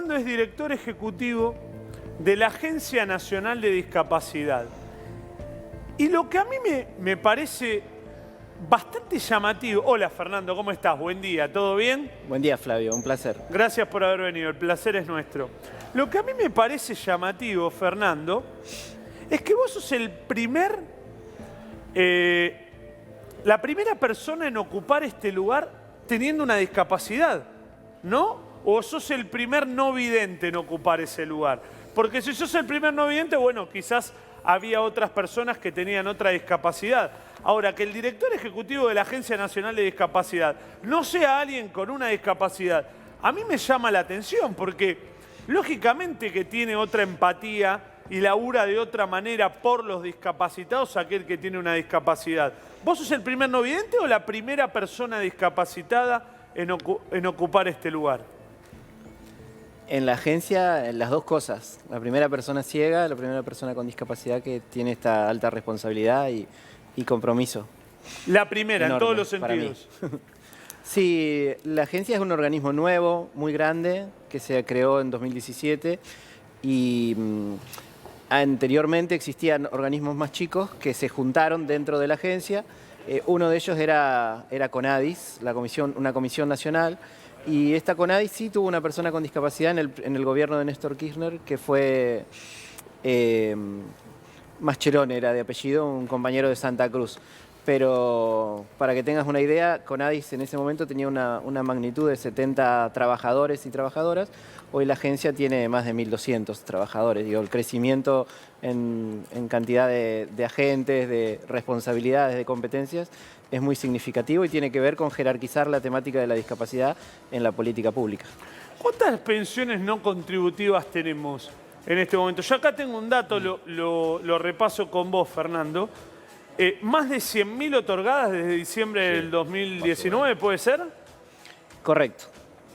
Fernando es director ejecutivo de la Agencia Nacional de Discapacidad. Y lo que a mí me parece bastante llamativo... Hola Fernando, ¿cómo estás? Buen día, ¿todo bien? Buen día, Flavio, un placer. Gracias por haber venido, el placer es nuestro. Lo que a mí me parece llamativo, Fernando, es que vos sos el la primera persona en ocupar este lugar teniendo una discapacidad, ¿no? ¿O sos el primer no vidente en ocupar ese lugar? Porque si sos el primer no vidente, bueno, quizás había otras personas que tenían otra discapacidad. Ahora, que el director ejecutivo de la Agencia Nacional de Discapacidad no sea alguien con una discapacidad, a mí me llama la atención, porque lógicamente que tiene otra empatía y labura de otra manera por los discapacitados aquel que tiene una discapacidad. ¿Vos sos el primer no vidente o la primera persona discapacitada en ocupar este lugar? En la agencia, las dos cosas. La primera persona ciega, la primera persona con discapacidad que tiene esta alta responsabilidad y compromiso. La primera, enorme, en todos los sentidos. Sí, la agencia es un organismo nuevo, muy grande, que se creó en 2017 y anteriormente existían organismos más chicos que se juntaron dentro de la agencia. Uno de ellos era CONADIS, una comisión nacional, y esta CONADIS sí tuvo una persona con discapacidad en el gobierno de Néstor Kirchner, que fue Mascherón, era de apellido, un compañero de Santa Cruz. Pero para que tengas una idea, CONADIS en ese momento tenía una magnitud de 70 trabajadores y trabajadoras. Hoy la agencia tiene más de 1.200 trabajadores. Digo, el crecimiento en cantidad de agentes, de responsabilidades, de competencias, es muy significativo y tiene que ver con jerarquizar la temática de la discapacidad en la política pública. ¿Cuántas pensiones no contributivas tenemos en este momento? Yo acá tengo un dato, lo repaso con vos, Fernando. Más de 100.000 otorgadas desde diciembre del 2019, ¿puede ser? Correcto,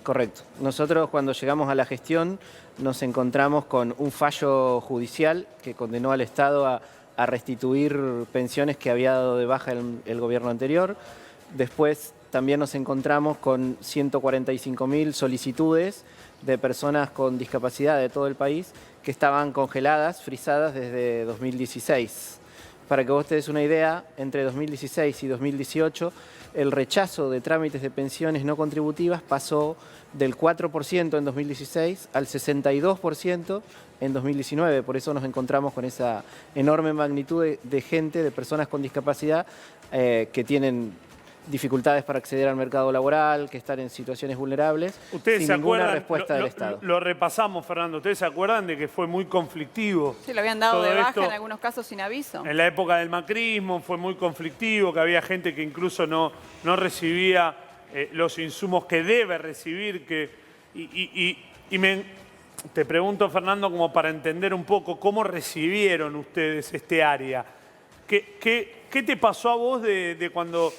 correcto. Nosotros cuando llegamos a la gestión nos encontramos con un fallo judicial que condenó al Estado a restituir pensiones que había dado de baja el gobierno anterior. Después también nos encontramos con 145.000 solicitudes de personas con discapacidad de todo el país que estaban congeladas, frisadas desde 2016. Para que vos te des una idea, entre 2016 y 2018, el rechazo de trámites de pensiones no contributivas pasó del 4% en 2016 al 62% en 2019. Por eso nos encontramos con esa enorme magnitud de gente, de personas con discapacidad que tienen dificultades para acceder al mercado laboral, que están en situaciones vulnerables, ¿Ustedes sin ninguna respuesta del Estado. Lo repasamos, Fernando. ¿Ustedes se acuerdan de que fue muy conflictivo? Sí, lo habían dado de baja esto, en algunos casos sin aviso. En la época del macrismo fue muy conflictivo, que había gente que incluso no recibía los insumos que debe recibir. Te pregunto, Fernando, como para entender un poco cómo recibieron ustedes este área. ¿Qué te pasó a vos de cuando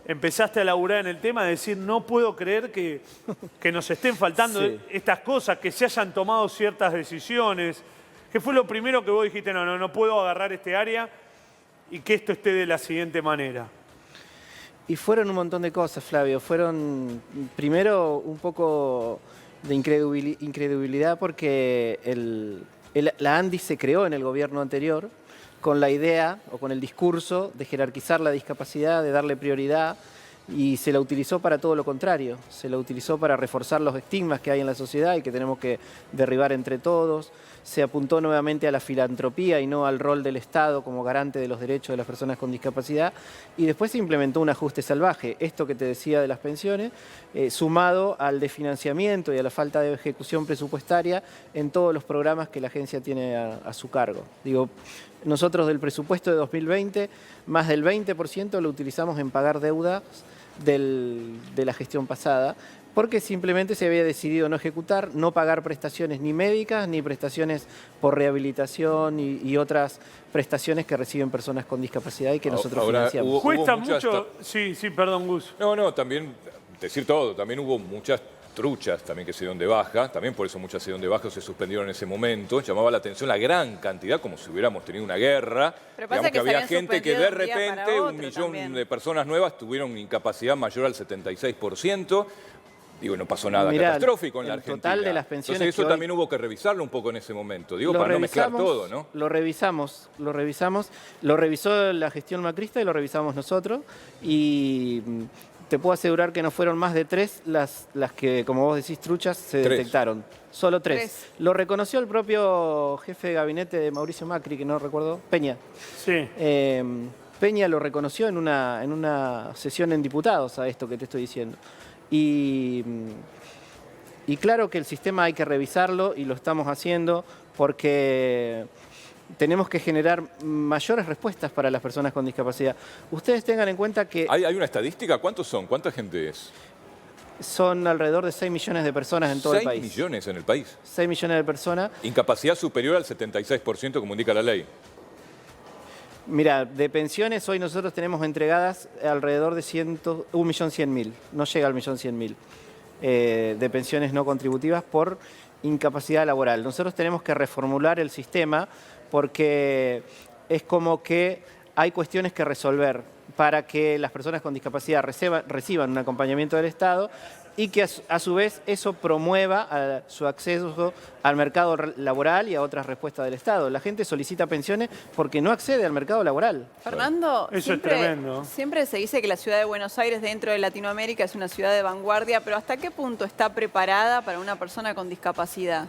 empezaste a laburar en el tema, de decir, no puedo creer que nos estén faltando estas cosas, que se hayan tomado ciertas decisiones? ¿Qué fue lo primero que vos dijiste, no puedo agarrar este área y que esto esté de la siguiente manera? Y fueron un montón de cosas, Flavio. Fueron, primero, un poco de incredulidad porque la ANDI se creó en el gobierno anterior con la idea o con el discurso de jerarquizar la discapacidad, de darle prioridad, y se la utilizó para todo lo contrario. Se la utilizó para reforzar los estigmas que hay en la sociedad y que tenemos que derribar entre todos. Se apuntó nuevamente a la filantropía y no al rol del Estado como garante de los derechos de las personas con discapacidad. Y después se implementó un ajuste salvaje. Esto que te decía de las pensiones, sumado al desfinanciamiento y a la falta de ejecución presupuestaria en todos los programas que la agencia tiene a su cargo. Digo, nosotros del presupuesto de 2020, más del 20% lo utilizamos en pagar deudas de la gestión pasada, porque simplemente se había decidido no ejecutar, no pagar prestaciones ni médicas, ni prestaciones por rehabilitación y otras prestaciones que reciben personas con discapacidad y que nosotros financiamos. Cuesta mucho... Sí, perdón, Gus. No, también, decir todo, también hubo muchas truchas también que se dieron de baja, también por eso muchas se dieron de baja o se suspendieron en ese momento. Llamaba la atención la gran cantidad, como si hubiéramos tenido una guerra. Pero pasa que había gente que de repente, 1 millón también de personas nuevas tuvieron incapacidad mayor al 76%. Digo, no pasó nada Mirá, catastrófico en la el Argentina. total de las pensiones Entonces eso que hoy- también hubo que revisarlo un poco en ese momento. Digo, Lo para no mezclar revisamos, todo, ¿no? Lo revisamos. Lo revisó la gestión macrista y lo revisamos nosotros. Y te puedo asegurar que no fueron más de 3 las que, como vos decís, truchas, se 3. detectaron. Solo 3. 3. Lo reconoció el propio jefe de gabinete de Mauricio Macri, que no recuerdo, Peña. Sí. Peña lo reconoció en una sesión en diputados a esto que te estoy diciendo. Y claro que el sistema hay que revisarlo y lo estamos haciendo porque tenemos que generar mayores respuestas para las personas con discapacidad. Ustedes tengan en cuenta que ¿Hay una estadística? ¿Cuántos son? ¿Cuánta gente es? son alrededor de 6 millones de personas en todo el 6 país. millones en el país. 6 millones de personas. Incapacidad superior al 76%, como indica la ley. Mira, de pensiones hoy nosotros tenemos entregadas alrededor de 1.100.000. No llega al 1.100.000 de pensiones no contributivas por incapacidad laboral. Nosotros tenemos que reformular el sistema porque es como que hay cuestiones que resolver para que las personas con discapacidad reciban un acompañamiento del Estado y que a su vez eso promueva su acceso al mercado laboral y a otras respuestas del Estado. La gente solicita pensiones porque no accede al mercado laboral. Fernando, Eso es tremendo. siempre se dice que la ciudad de Buenos Aires dentro de Latinoamérica es una ciudad de vanguardia, pero ¿hasta qué punto está preparada para una persona con discapacidad?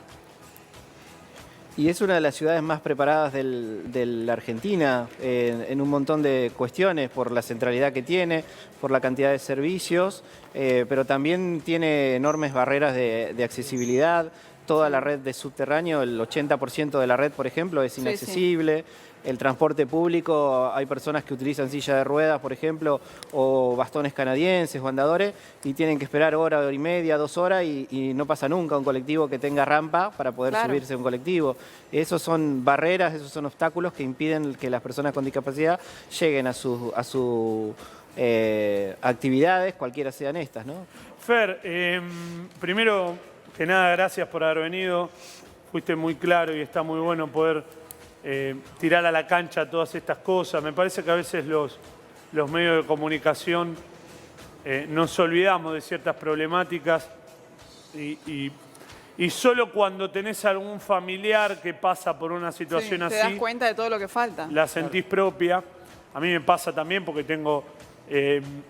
Y es una de las ciudades más preparadas de la Argentina en un montón de cuestiones, por la centralidad que tiene, por la cantidad de servicios, pero también tiene enormes barreras de accesibilidad. Toda la red de subterráneo, el 80% de la red, por ejemplo, es inaccesible. El transporte público, hay personas que utilizan silla de ruedas, por ejemplo, o bastones canadienses o andadores, y tienen que esperar hora y media, 2 horas, y no pasa nunca un colectivo que tenga rampa para poder subirse a un colectivo. Esos son barreras, esos son obstáculos que impiden que las personas con discapacidad lleguen a sus actividades, cualquiera sean estas, ¿no? Fer, primero que nada, gracias por haber venido. Fuiste muy claro y está muy bueno poder tirar a la cancha todas estas cosas. Me parece que a veces los medios de comunicación nos olvidamos de ciertas problemáticas y solo cuando tenés algún familiar que pasa por una situación Te así, das cuenta de todo lo que falta. la sentís propia. A mí me pasa también porque tengo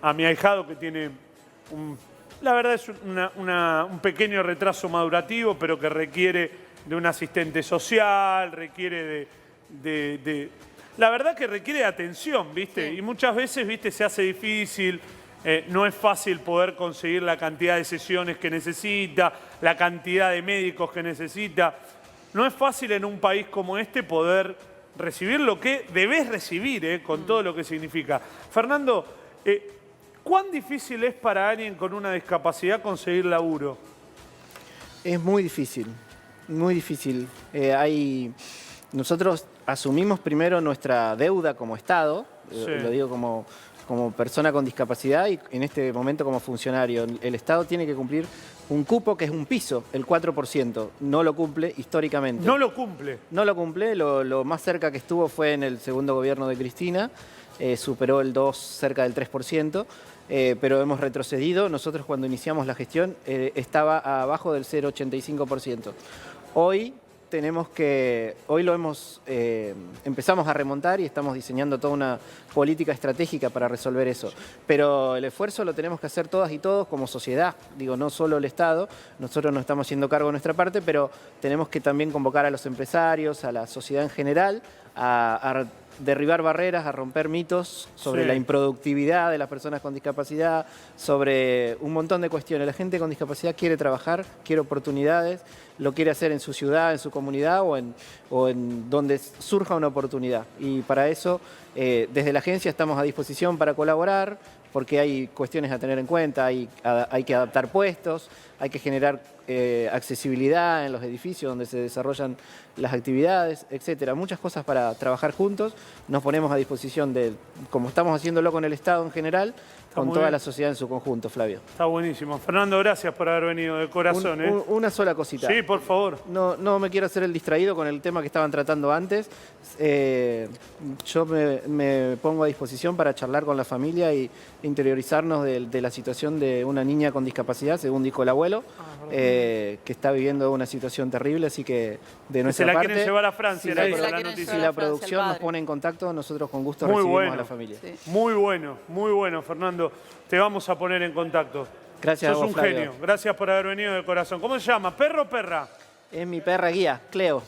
a mi ahijado que tiene la verdad es un pequeño retraso madurativo, pero que requiere de un asistente social, requiere la verdad que requiere de atención, ¿viste? Sí. Y muchas veces, ¿viste? Se hace difícil, no es fácil poder conseguir la cantidad de sesiones que necesita, la cantidad de médicos que necesita. No es fácil en un país como este poder recibir lo que debes recibir, con todo lo que significa. Fernando, ¿cuán difícil es para alguien con una discapacidad conseguir laburo? Es muy difícil, muy difícil. Nosotros asumimos primero nuestra deuda como Estado, lo digo como persona con discapacidad y en este momento como funcionario. El Estado tiene que cumplir un cupo que es un piso, el 4%. No lo cumple históricamente. No lo cumple. No lo cumple, lo más cerca que estuvo fue en el segundo gobierno de Cristina, superó el 2, cerca del 3%. Pero hemos retrocedido. Nosotros cuando iniciamos la gestión estaba abajo del 0,85%. Hoy empezamos a remontar y estamos diseñando toda una política estratégica para resolver eso. Pero el esfuerzo lo tenemos que hacer todas y todos como sociedad, digo, no solo el Estado. Nosotros no estamos haciendo cargo de nuestra parte, pero tenemos que también convocar a los empresarios, a la sociedad en general, a derribar barreras, a romper mitos sobre la improductividad de las personas con discapacidad, sobre un montón de cuestiones. La gente con discapacidad quiere trabajar, quiere oportunidades, lo quiere hacer en su ciudad, en su comunidad o en donde surja una oportunidad. Y para eso, desde la agencia estamos a disposición para colaborar, porque hay cuestiones a tener en cuenta, hay que adaptar puestos, hay que generar accesibilidad en los edificios donde se desarrollan las actividades, etcétera. Muchas cosas para trabajar juntos. Nos ponemos a disposición como estamos haciéndolo con el Estado en general, con muy toda bien. la sociedad en su conjunto, Flavio. Está buenísimo. Fernando, gracias por haber venido de corazón. Una sola cosita. Sí, por favor. No me quiero hacer el distraído con el tema que estaban tratando antes. Yo me pongo a disposición para charlar con la familia y interiorizarnos de la situación de una niña con discapacidad, según dijo el abuelo, que está viviendo una situación terrible, así que de Se nuestra la parte... quieren llevar a Francia, si le la, dijo la la quieren noticia. si llevar la a Francia, el producción nos padre. pone en contacto, nosotros con gusto Muy recibimos bueno. a la familia. Sí. Muy bueno, Fernando. Te vamos a poner en contacto. Gracias Sos a vos, un Flavio. genio. Gracias por haber venido de corazón. ¿Cómo se llama? ¿Perro o perra? Es mi perra guía, Cleo.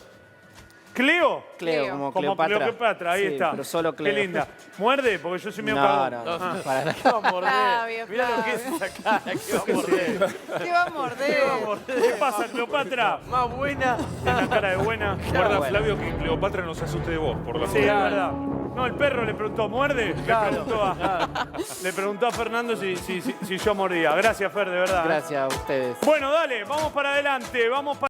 ¿Cleo? Cleo. Como Como Cleopatra. Cleopatra, ahí Sí, está. pero solo Cleo. Qué linda. ¿Muerde? Porque yo soy medio No, cagón. no, Ah. para nada. ¿Qué va a morder? Flavio, Mirá lo que es Flavio. esa cara, ¿qué va a morder? ¿Qué va a morder? ¿Qué pasa, Cleopatra? Más buena. Tiene una cara de buena. Guarda, bueno. Flavio, que Cleopatra no se asuste de vos, por la Sí, es verdad. No, el perro le preguntó, ¿muerde? Le preguntó a Fernando si yo mordía. Gracias, Fer, de verdad. Gracias a ustedes. Bueno, dale, vamos para adelante. Vamos para